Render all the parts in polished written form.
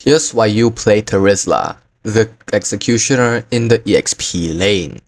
Here's why you play Terizla, the executioner in the EXP lane.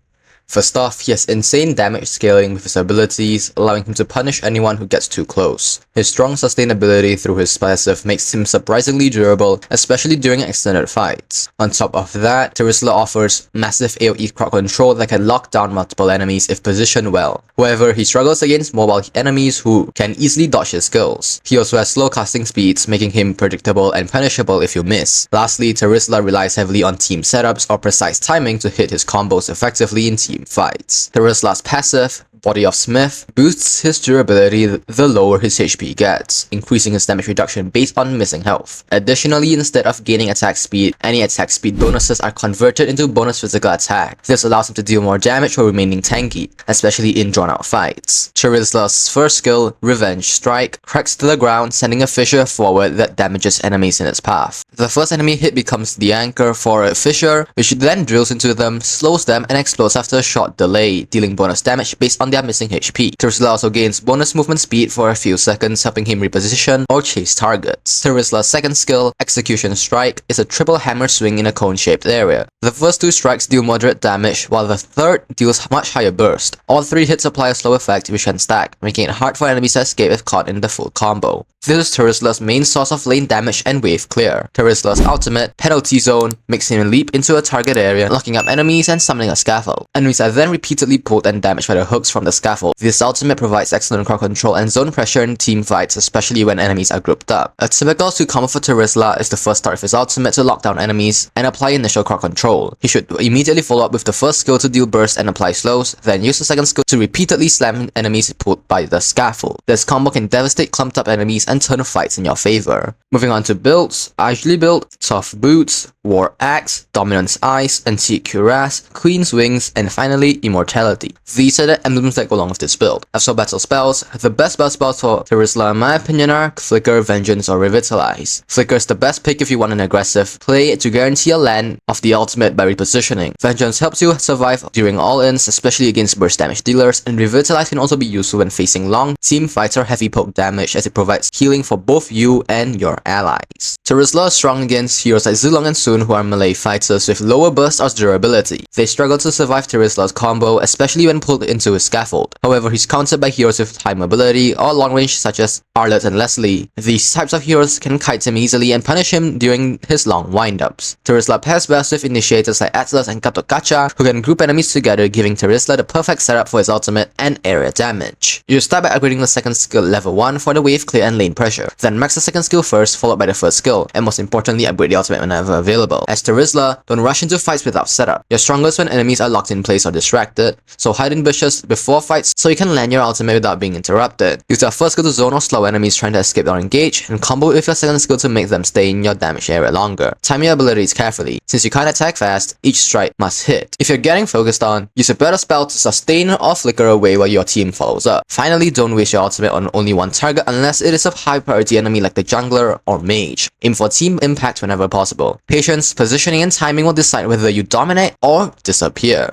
First off, he has insane damage scaling with his abilities, allowing him to punish anyone who gets too close. His strong sustainability through his passive makes him surprisingly durable, especially during extended fights. On top of that, Terizla offers massive AoE crowd control that can lock down multiple enemies if positioned well. However, he struggles against mobile enemies who can easily dodge his skills. He also has slow casting speeds, making him predictable and punishable if you miss. Lastly, Terizla relies heavily on team setups or precise timing to hit his combos effectively in team fights. Terizla's passive, Body of Smith, boosts his durability the lower his HP gets, increasing his damage reduction based on missing health. Additionally, instead of gaining attack speed, any attack speed bonuses are converted into bonus physical attack. This allows him to deal more damage while remaining tanky, especially in drawn-out fights. Terizla's first skill, Revenge Strike, cracks to the ground, sending a fissure forward that damages enemies in its path. The first enemy hit becomes the anchor for a fissure, which then drills into them, slows them, and explodes after a short delay, dealing bonus damage based on their missing HP. Terizla also gains bonus movement speed for a few seconds, helping him reposition or chase targets. Terizla's second skill, Execution Strike, is a triple hammer swing in a cone-shaped area. The first two strikes deal moderate damage, while the third deals much higher burst. All three hits apply a slow effect which can stack, making it hard for enemies to escape if caught in the full combo. This is Terizla's main source of lane damage and wave clear. Terizla's ultimate, Penalty Zone, makes him leap into a target area, locking up enemies and summoning a scaffold. Enemies are then repeatedly pulled and damaged by the hooks from the scaffold. This ultimate provides excellent crowd control and zone pressure in team fights, especially when enemies are grouped up. A typical 2 combo for Terizla is to first start with his ultimate to lock down enemies and apply initial crowd control. He should immediately follow up with the first skill to deal burst and apply slows, then use the second skill to repeatedly slam enemies pulled by the scaffold. This combo can devastate clumped up enemies and turn fights in your favor. Moving on to builds, I usually build Tough Boots, War Axe, Dominance Eyes, Antique Cuirass, Queen's Wings, and finally Immortality. These are the emblems that go along with this build. As for battle spells, the best battle spells for Terizla in my opinion are Flicker, Vengeance, or Revitalize. Flicker is the best pick if you want an aggressive play to guarantee a land of the ultimate by repositioning. Vengeance helps you survive during all-ins, especially against burst damage dealers, and Revitalize can also be useful when facing long team fights or heavy poke damage as it provides healing for both you and your allies. Terizla is strong against heroes like Zilong and Sun, who are melee fighters with lower burst or durability. They struggle to survive Terizla's combo, especially when pulled into his scaffold. However, he's countered by heroes with high mobility or long range such as Arlott and Leslie. These types of heroes can kite him easily and punish him during his long windups. Terizla pairs best with initiators like Atlas and Katokacha, who can group enemies together, giving Terizla the perfect setup for his ultimate and area damage. You start by upgrading the second skill level 1 for the wave clear and lane pressure. Then max the second skill first, followed by the first skill, and most importantly upgrade the ultimate whenever available. As Terizla, don't rush into fights without setup. You're strongest when enemies are locked in place or distracted, so hide in bushes before fights so you can land your ultimate without being interrupted. Use your first skill to zone or slow enemies trying to escape or engage, and combo with your second skill to make them stay in your damage area longer. Time your abilities carefully. Since you can't attack fast, each strike must hit. If you're getting focused on, use a better spell to sustain or flicker away while your team follows up. Finally, don't waste your ultimate on only one target unless it is a high priority enemy like the jungler or mage. Aim for team impact whenever possible. Patience, positioning, and timing will decide whether you dominate or disappear.